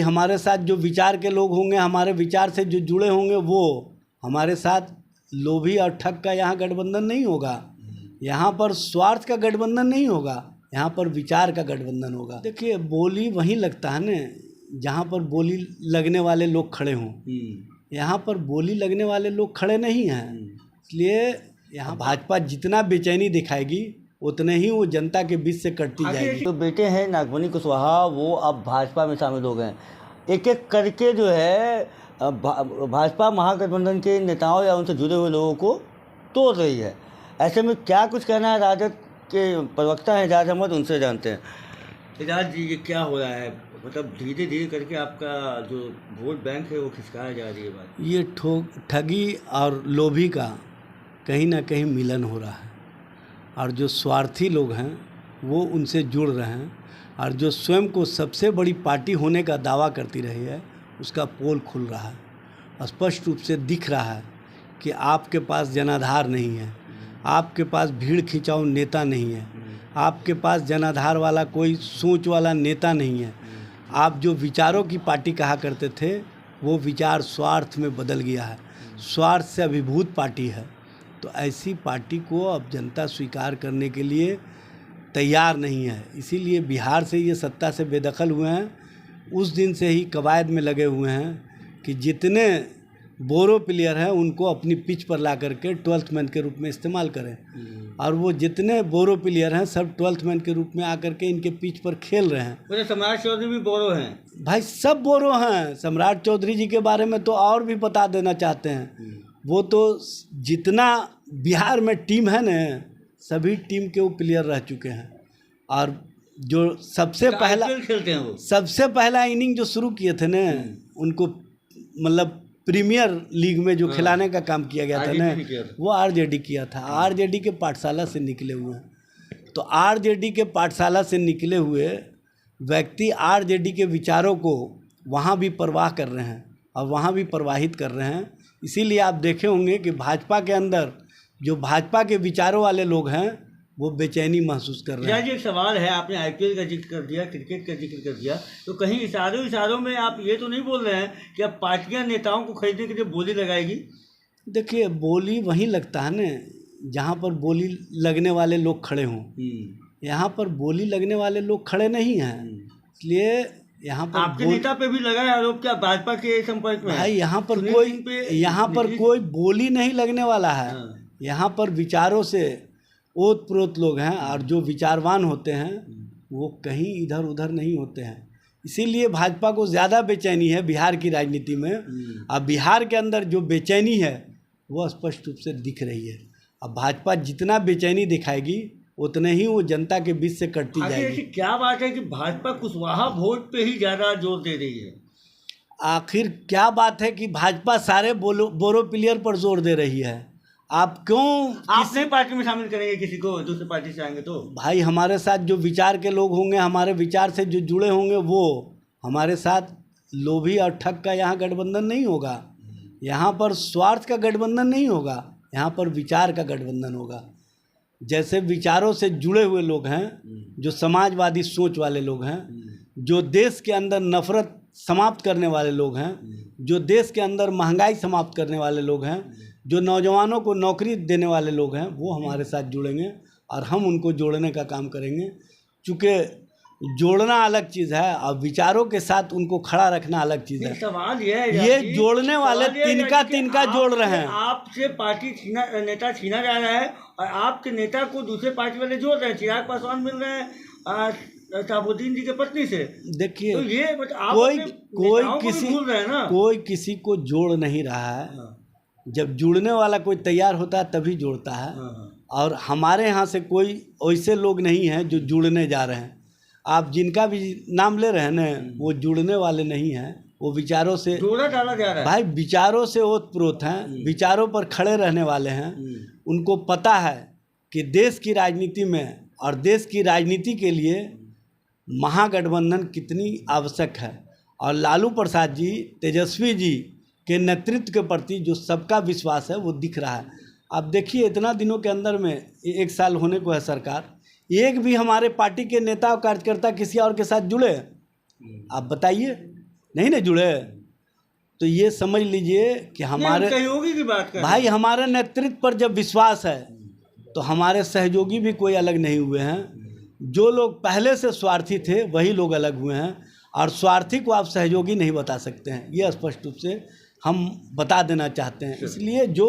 हमारे साथ जो विचार के लोग होंगे, हमारे विचार से जो जुड़े होंगे, वो हमारे साथ लोभी और ठग का यहाँ गठबंधन नहीं होगा। यहाँ पर स्वार्थ का गठबंधन नहीं होगा, यहाँ पर विचार का गठबंधन होगा। देखिए, बोली वहीं लगता है न जहाँ पर बोली लगने वाले लोग खड़े हों। यहाँ पर बोली लगने वाले लोग खड़े नहीं हैं, इसलिए यहाँ भाजपा जितना बेचैनी दिखाएगी उतने ही वो जनता के बीच से कटती जाएगी। तो बेटे हैं नागमणि कुशवाहा, वो अब भाजपा में शामिल हो गए। एक एक करके जो है भाजपा महागठबंधन के नेताओं या उनसे जुड़े हुए लोगों को तोड़ रही है। ऐसे में क्या कुछ कहना है? राजद के प्रवक्ता हैं एजाज अहमद, उनसे जानते हैं। एजाज जी, ये क्या हो रहा है? मतलब धीरे धीरे करके आपका जो वोट बैंक है वो खिसकाया जा रही है बात। ये ठगी और लोभी का कहीं ना कहीं मिलन हो रहा है, और जो स्वार्थी लोग हैं वो उनसे जुड़ रहे हैं, और जो स्वयं को सबसे बड़ी पार्टी होने का दावा करती रही है उसका पोल खुल रहा है। स्पष्ट रूप से दिख रहा है कि आपके पास जनाधार नहीं है, आपके पास भीड़ खिंचाऊ नेता नहीं है, आपके पास जनाधार वाला कोई सोच वाला नेता नहीं है। आप जो विचारों की पार्टी कहा करते थे वो विचार स्वार्थ में बदल गया है, स्वार्थ से अभिभूत पार्टी है। तो ऐसी पार्टी को अब जनता स्वीकार करने के लिए तैयार नहीं है, इसीलिए बिहार से ये सत्ता से बेदखल हुए हैं। उस दिन से ही कवायद में लगे हुए हैं कि जितने बोरो प्लेयर हैं उनको अपनी पिच पर ला करके 12th मैन के रूप में इस्तेमाल करें, और वो जितने बोरो प्लेयर हैं सब 12th मैन के रूप में आकर के इनके पिच पर खेल रहे हैं। सम्राट चौधरी भी बोरो हैं भाई, सब बोरो हैं। सम्राट चौधरी जी के बारे में तो और भी बता देना चाहते हैं, वो तो जितना बिहार में टीम है न, सभी टीम के वो प्लेयर रह चुके हैं। और जो सबसे पहला खेलते हैं, वो सबसे पहला इनिंग जो शुरू किए थे न, उनको मतलब प्रीमियर लीग में जो खिलाने का काम किया गया था न, वो आरजेडी किया था। आरजेडी के पाठशाला से निकले हुए हैं। तो आरजेडी के पाठशाला से निकले हुए व्यक्ति आरजेडी के विचारों को वहाँ भी परवाह कर रहे हैं और वहाँ भी प्रवाहित कर रहे हैं। इसीलिए आप देखे होंगे कि भाजपा के अंदर जो भाजपा के विचारों वाले लोग हैं वो बेचैनी महसूस कर रहे हैं। एक सवाल है, आपने आईपीएल का जिक्र कर दिया, क्रिकेट का जिक्र कर दिया, तो कहीं इशारों में आप ये तो नहीं बोल रहे हैं कि अब पार्टियां नेताओं को खरीदने के लिए बोली लगाएगी? देखिए, बोली वहीं लगता है न जहाँ पर बोली लगने वाले लोग खड़े हों। यहाँ पर बोली लगने वाले लोग खड़े नहीं हैं, इसलिए यहाँ पर आपके नेता पे भी लगा है आरोप, क्या भाजपा के संपर्क में? भाई, यहाँ पर कोई बोली नहीं लगने वाला है। यहाँ पर विचारों से ओत प्रोत लोग हैं, और जो विचारवान होते हैं वो कहीं इधर उधर नहीं होते हैं। इसीलिए भाजपा को ज़्यादा बेचैनी है बिहार की राजनीति में। अब बिहार के अंदर जो बेचैनी है वो स्पष्ट रूप से दिख रही है। अब भाजपा जितना बेचैनी दिखाएगी उतने ही वो जनता के बीच से कटती जाएगी। ऐसी क्या बात है कि भाजपा कुशवाहा वोट पे ही ज़्यादा जोर दे रही है? आखिर क्या बात है कि भाजपा सारे बोरो प्लेयर पर जोर दे रही है? आप नहीं पार्टी में शामिल करेंगे किसी को, दूसरी पार्टी से आएंगे तो? भाई, हमारे साथ जो विचार के लोग होंगे, हमारे विचार से जो जुड़े होंगे, वो हमारे साथ लोभी और ठग का यहाँ गठबंधन नहीं होगा। यहाँ पर स्वार्थ का गठबंधन नहीं होगा, यहाँ पर विचार का गठबंधन होगा। जैसे विचारों से जुड़े हुए लोग हैं, जो समाजवादी सोच वाले लोग हैं, जो देश के अंदर नफरत समाप्त करने वाले लोग हैं, जो देश के अंदर महंगाई समाप्त करने वाले लोग हैं, जो नौजवानों को नौकरी देने वाले लोग हैं, वो हमारे साथ जुड़ेंगे और हम उनको जोड़ने का काम करेंगे। चूँकि जोड़ना अलग चीज़ है और विचारों के साथ उनको खड़ा रखना अलग चीज़ है। सवाल ये जोड़ने वाले तिनका जोड़ रहे हैं। आपसे पार्टी नेता छीना जा रहा है और आपके नेता को दूसरे पार्टी वाले जोड़ रहे हैं। चिराग पासवान मिल रहे हैं शहाबुद्दीन जी के पत्नी से। देखिए, तो ये कोई किसी को जोड़ नहीं रहा है। जब जुड़ने वाला कोई तैयार होता है तभी जोड़ता है, और हमारे यहाँ से कोई ऐसे लोग नहीं हैं जो जुड़ने जा रहे हैं। आप जिनका भी नाम ले रहे हैं ना, वो जुड़ने वाले नहीं हैं, वो विचारों से जोड़ा डाला जा रहा है। भाई, विचारों से ओतप्रोत हैं, विचारों पर खड़े रहने वाले हैं। उनको पता है कि देश की राजनीति में और देश की राजनीति के लिए महागठबंधन कितनी आवश्यक है, और लालू प्रसाद जी, तेजस्वी जी के नेतृत्व के प्रति जो सबका विश्वास है वो दिख रहा है। अब देखिए, इतना दिनों के अंदर में 1 साल होने को है सरकार, एक भी हमारे पार्टी के नेता और कार्यकर्ता किसी और के साथ जुड़े? आप बताइए, नहीं ना जुड़े। तो ये समझ लीजिए कि हमारे सहयोगी की बात कर भाई हमारे नेतृत्व पर जब विश्वास है तो हमारे सहयोगी भी कोई अलग नहीं हुए हैं। जो लोग पहले से स्वार्थी थे वही लोग अलग हुए हैं, और स्वार्थी को आप सहयोगी नहीं बता सकते हैं, ये स्पष्ट रूप से हम बता देना चाहते हैं। इसलिए जो